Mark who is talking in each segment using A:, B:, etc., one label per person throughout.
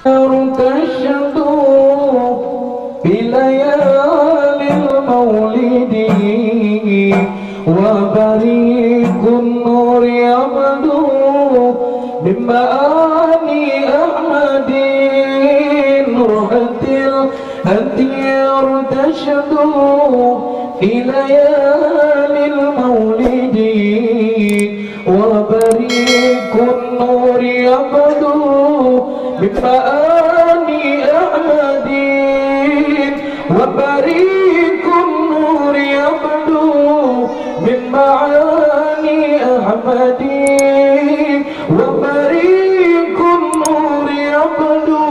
A: ارتشدوا في ليالي المولد وبريق النور يبدو من معاني أحمد روحة الهدي ارتشدوا في ليالي المولد وبريق النور يبدو من معاني أحمد وبريق النور يبدو من معاني أحمد وبريق النور يبدو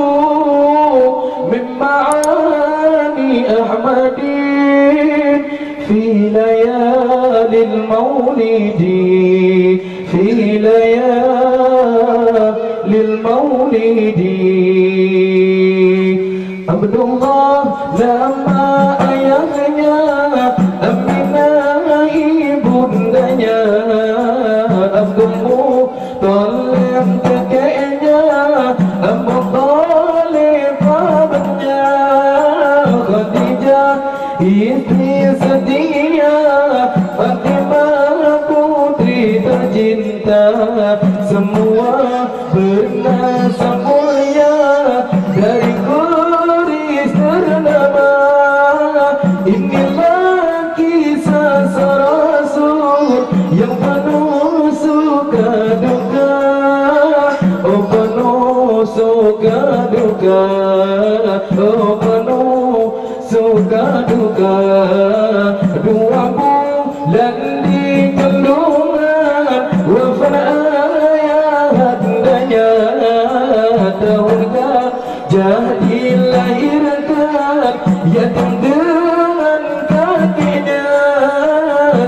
A: من معاني أحمد في ليالي المولد في ليالي المولد عبد الله nama ayahnya Aminah ibundanya Abdul Muttalib kakeknya Abu Thalib pamannya Khadijah istri setia Fatimah putri tercinta semua bernasab mulia dari kuris ternama. Inilah kisah Rasul yang penuh suka duka, oh penuh suka duka, oh penuh suka duka. 2 bulan di kandungan wafat ayahnya, tahun gajah dilahirkan yatim dengan kakinya,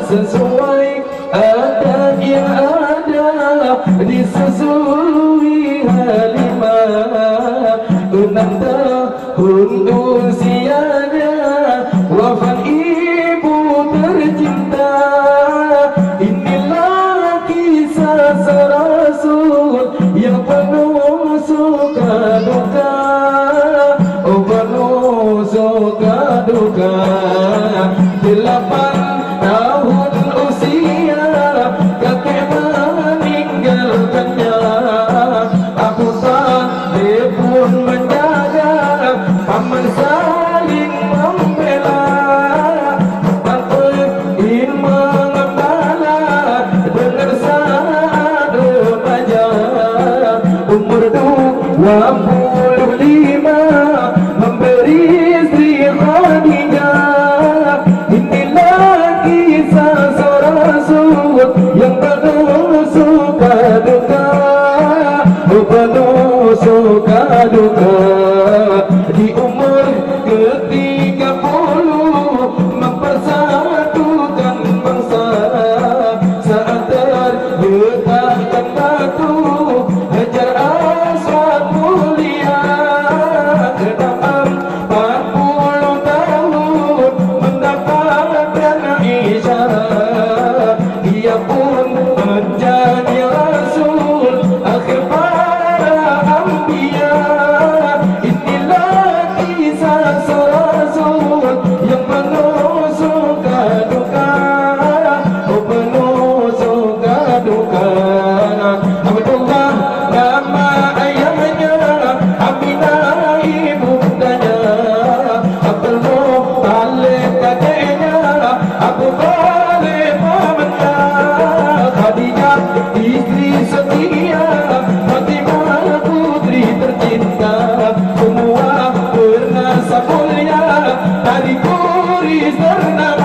A: sesuai adat yang ada disusui Halimah. 6 tahun usianya wafat ibu tercinta. Inilah kisah Rasul yang penuh suka duka, oh penuh suka duka. 8 tahun usia kakek meninggalkannya. Abu Thalib pun menjaga, paman saling membela. Patin mengembala dengar saat remaja. Umur 25 memberi istri Khadijah. Inilah kisah Rasul yang penuh suka duka, oh penuh suka duka. Di umur ke-30 mempersatukan bangsa, saat terletakkan batu Hajar Aswad mulia. 40 tahun mendapatkan isyarat, dia pun menjadi Rasul akhir para anbiya. Inilah kisah Rasul yang penuh suka duka, oh penuh suka duka. Abdullah nama ayahnya, Aminah ibundanya, Abdul Muttalib kakeknya, Abu Thalib pamannya, Khadijah istri setia, Fatimah putri tercinta, semua bernasab mulia dari kuris ternama.